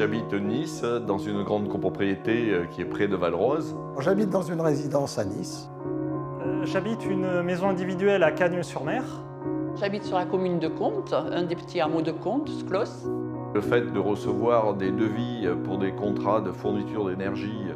j'habite Nice, dans une grande copropriété qui est près de Valrose. J'habite dans une résidence à Nice. J'habite une maison individuelle à Cagnes-sur-Mer. J'habite sur la commune de Comtes, un des petits hameaux de Comtes, Sclos. Le fait de recevoir des devis pour des contrats de fourniture d'énergie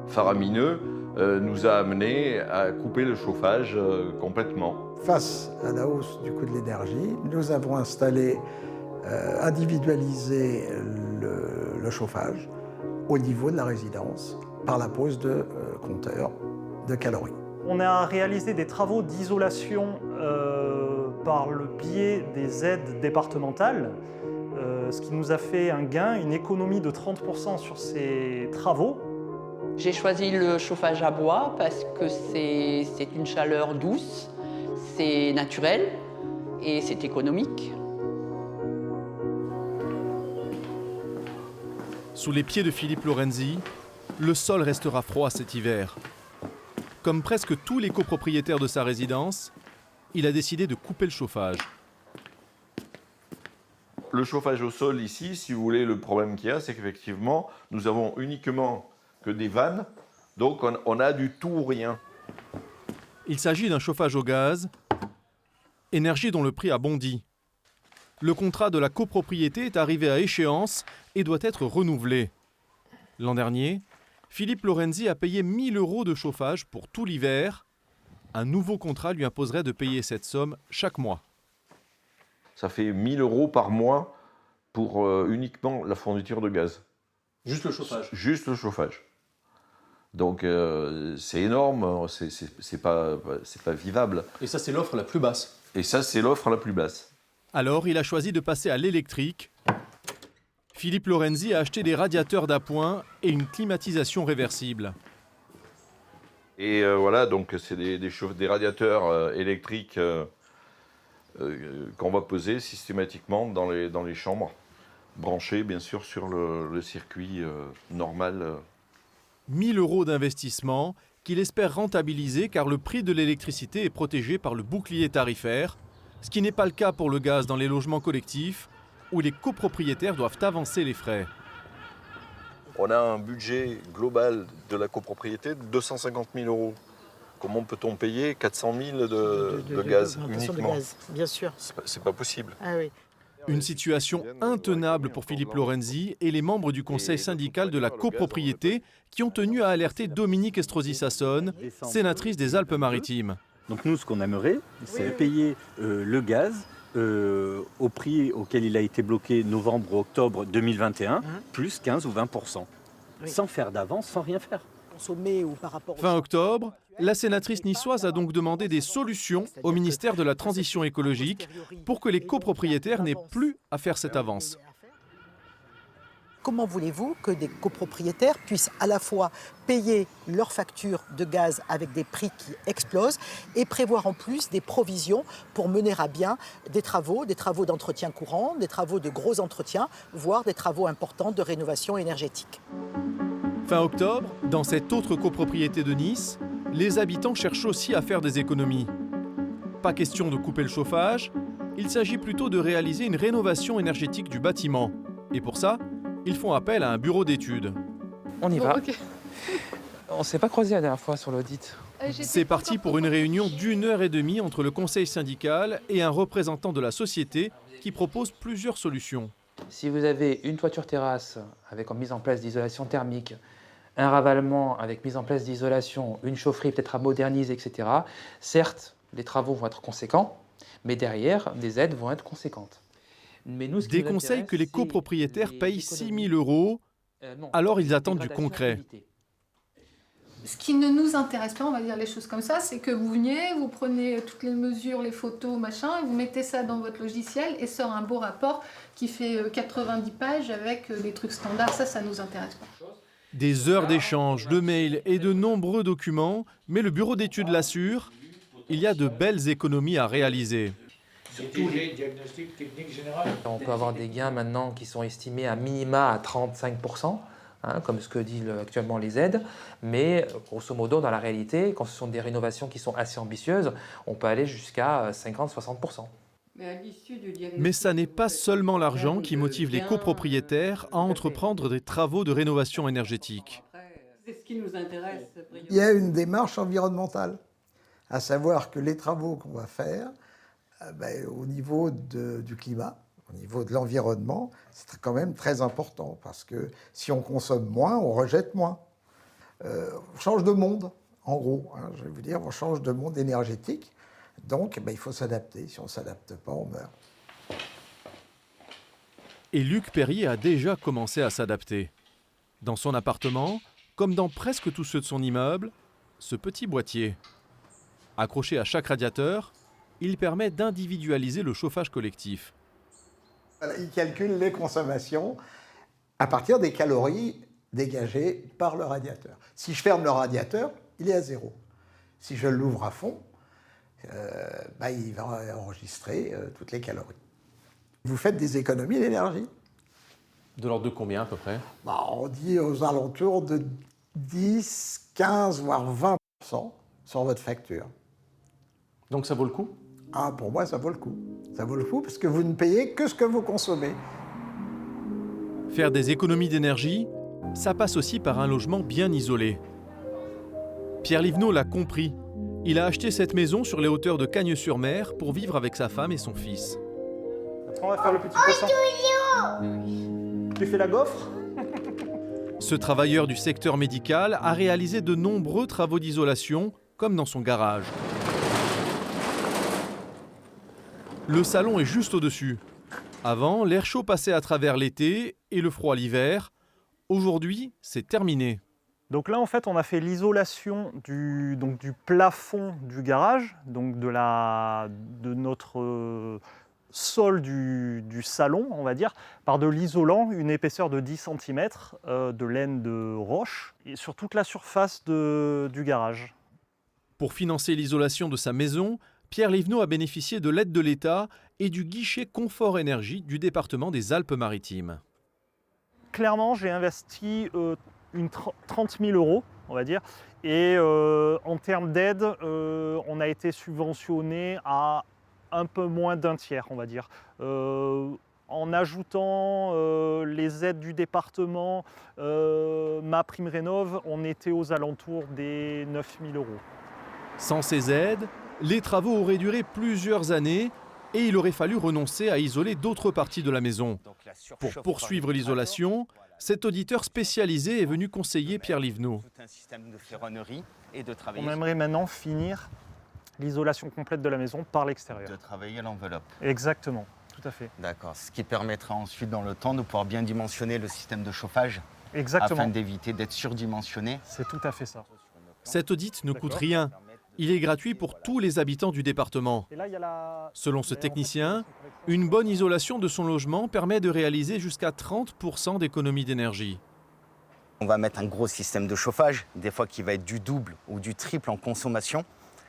faramineux nous a amené à couper le chauffage complètement. Face à la hausse du coût de l'énergie, nous avons individualisé le chauffage au niveau de la résidence par la pose de compteurs de calories. On a réalisé des travaux d'isolation par le biais des aides départementales, ce qui nous a fait un gain, une économie de 30% sur ces travaux. J'ai choisi le chauffage à bois parce que c'est une chaleur douce, c'est naturel et c'est économique. Sous les pieds de Philippe Lorenzi, le sol restera froid cet hiver. Comme presque tous les copropriétaires de sa résidence, il a décidé de couper le chauffage. Le chauffage au sol ici, si vous voulez, le problème qu'il y a, c'est qu'effectivement, nous avons uniquement que des vannes, donc on a du tout ou rien. Il s'agit d'un chauffage au gaz, énergie dont le prix a bondi. Le contrat de la copropriété est arrivé à échéance et doit être renouvelé. L'an dernier, Philippe Lorenzi a payé 1 000 € de chauffage pour tout l'hiver. Un nouveau contrat lui imposerait de payer cette somme chaque mois. Ça fait 1 000 € par mois pour uniquement la fourniture de gaz. Juste le chauffage. Juste le chauffage. Donc c'est énorme, c'est pas vivable. Et ça, c'est l'offre la plus basse. Et ça, c'est l'offre la plus basse. Alors, il a choisi de passer à l'électrique. Philippe Lorenzi a acheté des radiateurs d'appoint et une climatisation réversible. Et voilà, donc c'est des radiateurs électriques qu'on va poser systématiquement dans les chambres, branchés bien sûr sur le circuit normal. 1 000 € d'investissement qu'il espère rentabiliser car le prix de l'électricité est protégé par le bouclier tarifaire, ce qui n'est pas le cas pour le gaz dans les logements collectifs où les copropriétaires doivent avancer les frais. On a un budget global de la copropriété de 250 000 €. Comment peut-on payer 400 000 de gaz uniquement? De gaz, bien sûr. C'est pas possible. Ah oui. Une situation intenable pour Philippe Lorenzi et les membres du conseil syndical de la copropriété qui ont tenu à alerter Dominique Estrosi-Sassone, sénatrice des Alpes-Maritimes. Donc nous, ce qu'on aimerait, c'est payer le gaz au prix auquel il a été bloqué novembre-octobre 2021, plus 15 ou 20%, sans faire d'avance, sans rien faire. Fin octobre, la sénatrice niçoise a donc demandé des solutions au ministère de la Transition écologique pour que les copropriétaires n'aient plus à faire cette avance. Comment voulez-vous que des copropriétaires puissent à la fois payer leurs factures de gaz avec des prix qui explosent et prévoir en plus des provisions pour mener à bien des travaux d'entretien courant, des travaux de gros entretien, voire des travaux importants de rénovation énergétique. Fin octobre, dans cette autre copropriété de Nice, les habitants cherchent aussi à faire des économies. Pas question de couper le chauffage, il s'agit plutôt de réaliser une rénovation énergétique du bâtiment. Et pour ça, ils font appel à un bureau d'études. On y va. Okay. On ne s'est pas croisés la dernière fois sur l'audit. C'est parti pour une réunion d'1h30 entre le conseil syndical et un représentant de la société qui propose plusieurs solutions. Si vous avez une toiture terrasse avec mise en place d'isolation thermique, un ravalement avec mise en place d'isolation, une chaufferie peut-être à moderniser, etc., certes, les travaux vont être conséquents, mais derrière, les aides vont être conséquentes. Mais nous, des conseils que les copropriétaires payent 6 000 €, alors ils attendent du concret. Ce qui ne nous intéresse pas, on va dire les choses comme ça, c'est que vous veniez, vous prenez toutes les mesures, les photos, machin, et vous mettez ça dans votre logiciel et sort un beau rapport qui fait 90 pages avec des trucs standards. Ça nous intéresse pas. Des heures d'échange, de mails et de nombreux documents, mais le bureau d'études l'assure, il y a de belles économies à réaliser. On peut avoir des gains maintenant qui sont estimés à minima à 35%. Comme ce que disent actuellement les aides, mais grosso modo, dans la réalité, quand ce sont des rénovations qui sont assez ambitieuses, on peut aller jusqu'à 50-60%. Mais ça n'est pas seulement l'argent qui motive les copropriétaires à entreprendre des travaux de rénovation énergétique. C'est ce qui nous intéresse. Il y a une démarche environnementale, à savoir que les travaux qu'on va faire, au niveau du climat, au niveau de l'environnement, c'est quand même très important, parce que si on consomme moins, on rejette moins. On change de monde, en gros, hein, je vais vous dire, on change de monde énergétique, donc il faut s'adapter. Si on ne s'adapte pas, on meurt. Et Luc Perrier a déjà commencé à s'adapter. Dans son appartement, comme dans presque tous ceux de son immeuble, ce petit boîtier. Accroché à chaque radiateur, il permet d'individualiser le chauffage collectif. Voilà, il calcule les consommations à partir des calories dégagées par le radiateur. Si je ferme le radiateur, il est à 0. Si je l'ouvre à fond, il va enregistrer toutes les calories. Vous faites des économies d'énergie. De l'ordre de combien à peu près? On dit aux alentours de 10, 15, voire 20% sur votre facture. Donc ça vaut le coup? Ah, pour moi, ça vaut le coup. Ça vaut le coup parce que vous ne payez que ce que vous consommez. Faire des économies d'énergie, ça passe aussi par un logement bien isolé. Pierre Livenot l'a compris. Il a acheté cette maison sur les hauteurs de Cagnes-sur-Mer pour vivre avec sa femme et son fils. Après, on va faire le petit poisson. Tu fais la gaufre? Ce travailleur du secteur médical a réalisé de nombreux travaux d'isolation, comme dans son garage. Le salon est juste au-dessus. Avant, l'air chaud passait à travers l'été et le froid l'hiver. Aujourd'hui, c'est terminé. Donc là, en fait, on a fait l'isolation du plafond du garage, donc de notre sol du salon, on va dire, par de l'isolant, une épaisseur de 10 cm de laine de roche, et sur toute la surface du garage. Pour financer l'isolation de sa maison, Pierre Livenot a bénéficié de l'aide de l'État et du guichet Confort Énergie du département des Alpes-Maritimes. Clairement, j'ai investi 30 000 €, on va dire, et en termes d'aide, on a été subventionné à un peu moins d'un tiers, on va dire. En ajoutant les aides du département, MaPrimeRénov', on était aux alentours des 9 000 €. Sans ces aides, les travaux auraient duré plusieurs années et il aurait fallu renoncer à isoler d'autres parties de la maison. Pour poursuivre l'isolation, cet auditeur spécialisé est venu conseiller Pierre Livenot. On aimerait maintenant finir l'isolation complète de la maison par l'extérieur. De travailler l'enveloppe. Exactement, tout à fait. D'accord, ce qui permettra ensuite dans le temps de pouvoir bien dimensionner le système de chauffage. Exactement. Afin d'éviter d'être surdimensionné. C'est tout à fait ça. Cet audit ne coûte rien. Il est gratuit pour tous les habitants du département. Selon ce technicien, une bonne isolation de son logement permet de réaliser jusqu'à 30% d'économie d'énergie. On va mettre un gros système de chauffage, des fois qui va être du double ou du triple en consommation.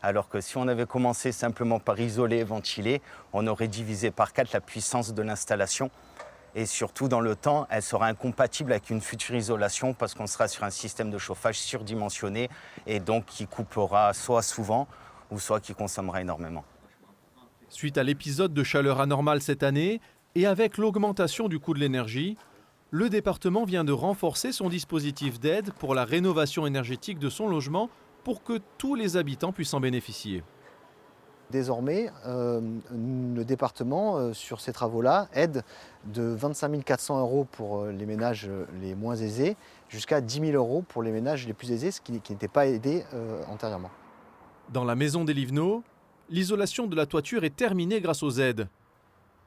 Alors que si on avait commencé simplement par isoler et ventiler, on aurait divisé par 4 la puissance de l'installation. Et surtout, dans le temps, elle sera incompatible avec une future isolation parce qu'on sera sur un système de chauffage surdimensionné et donc qui coupera soit souvent ou soit qui consommera énormément. Suite à l'épisode de chaleur anormale cette année et avec l'augmentation du coût de l'énergie, le département vient de renforcer son dispositif d'aide pour la rénovation énergétique de son logement pour que tous les habitants puissent en bénéficier. Désormais, le département, sur ces travaux-là, aide de 25 400 € pour les ménages les moins aisés jusqu'à 10 000 € pour les ménages les plus aisés, ce qui n'était pas aidé antérieurement. Dans la maison des Livenot, l'isolation de la toiture est terminée grâce aux aides.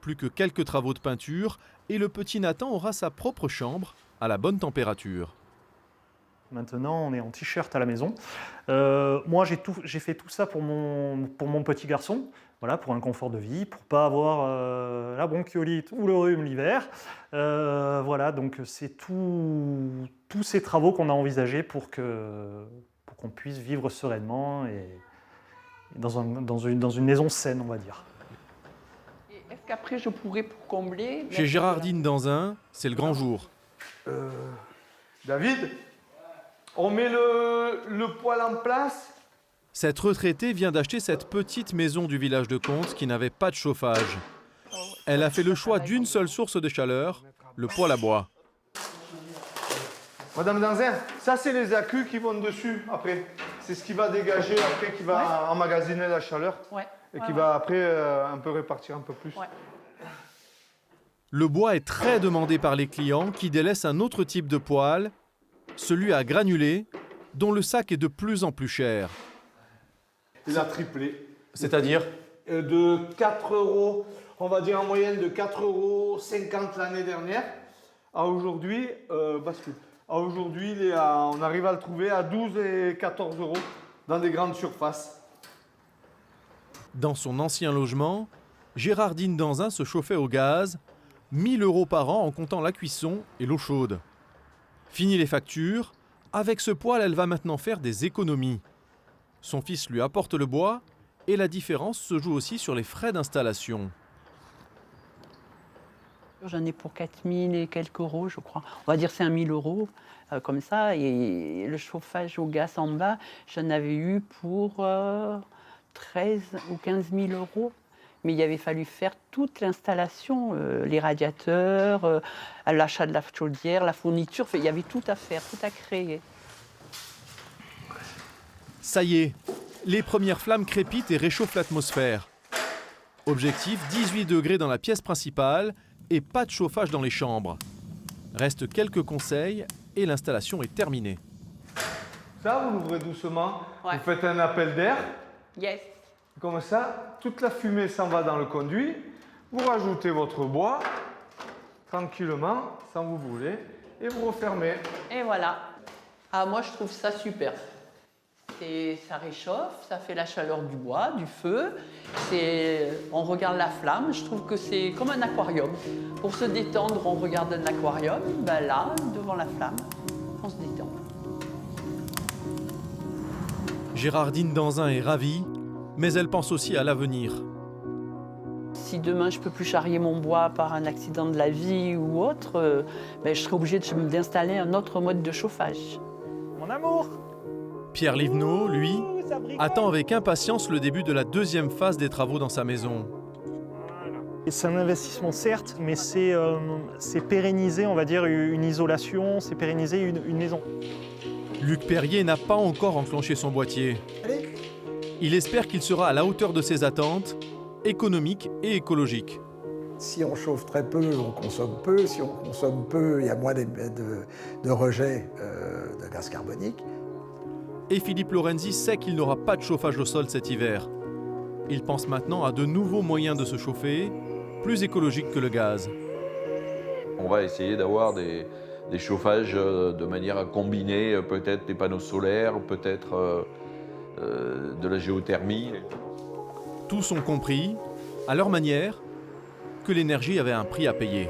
Plus que quelques travaux de peinture et le petit Nathan aura sa propre chambre à la bonne température. Maintenant, on est en t-shirt à la maison. Moi, j'ai fait tout ça pour mon petit garçon, voilà, pour un confort de vie, pour ne pas avoir la bronchiolite ou le rhume l'hiver. Voilà, donc c'est tous ces travaux qu'on a envisagés pour qu'on puisse vivre sereinement et dans une maison saine, on va dire. Est-ce qu'après, je pourrais, pour combler... Chez Gérardine Danzin, c'est le grand jour. David ? On met le poêle en place. Cette retraitée vient d'acheter cette petite maison du village de Contes qui n'avait pas de chauffage. Elle a fait le choix d'une seule source de chaleur, le poêle à bois. Madame Danzin, ça c'est les accus qui vont dessus après. C'est ce qui va dégager après, qui va emmagasiner la chaleur et qui va après un peu répartir un peu plus. Le bois est très demandé par les clients qui délaissent un autre type de poêle, celui à granulés, dont le sac est de plus en plus cher. Il a triplé. C'est-à-dire de 4 €, on va dire en moyenne de 4,50 € l'année dernière, à aujourd'hui, aujourd'hui on arrive à le trouver à 12 et 14 € dans des grandes surfaces. Dans son ancien logement, Gérardine Danzin se chauffait au gaz, 1 000 € par an en comptant la cuisson et l'eau chaude. Fini les factures, avec ce poêle, elle va maintenant faire des économies. Son fils lui apporte le bois et la différence se joue aussi sur les frais d'installation. J'en ai pour 4 000 et quelques euros, je crois. On va dire c'est 1 000 € comme ça. Et le chauffage au gaz en bas, j'en avais eu pour 13 ou 15 000 €. Mais il avait fallu faire toute l'installation, les radiateurs, l'achat de la chaudière, la fourniture. Il y avait tout à faire, tout à créer. Ça y est, les premières flammes crépitent et réchauffent l'atmosphère. Objectif, 18 degrés dans la pièce principale et pas de chauffage dans les chambres. Restent quelques conseils et l'installation est terminée. Ça, vous l'ouvrez doucement, vous faites un appel d'air. Yes. Comme ça, toute la fumée s'en va dans le conduit. Vous rajoutez votre bois, tranquillement, sans vous brûler, et vous refermez. Et voilà. Ah, moi, je trouve ça super. Ça réchauffe, ça fait la chaleur du bois, du feu. On regarde la flamme, je trouve que c'est comme un aquarium. Pour se détendre, on regarde un aquarium. Ben là, devant la flamme, on se détend. Gérardine Danzin est ravie, mais elle pense aussi à l'avenir. Si demain je ne peux plus charrier mon bois par un accident de la vie ou autre, je serai obligée d'installer un autre mode de chauffage. Mon amour! Pierre Livenot, lui, attend avec impatience le début de la deuxième phase des travaux dans sa maison. C'est un investissement certes, mais c'est pérenniser, on va dire, une isolation, c'est pérenniser une maison. Luc Perrier n'a pas encore enclenché son boîtier. Il espère qu'il sera à la hauteur de ses attentes, économiques et écologiques. Si on chauffe très peu, on consomme peu. Si on consomme peu, il y a moins de rejets de gaz carbonique. Et Philippe Lorenzi sait qu'il n'aura pas de chauffage au sol cet hiver. Il pense maintenant à de nouveaux moyens de se chauffer, plus écologiques que le gaz. On va essayer d'avoir des chauffages de manière à combiner peut-être des panneaux solaires, peut-être de la géothermie. Tous ont compris, à leur manière, que l'énergie avait un prix à payer.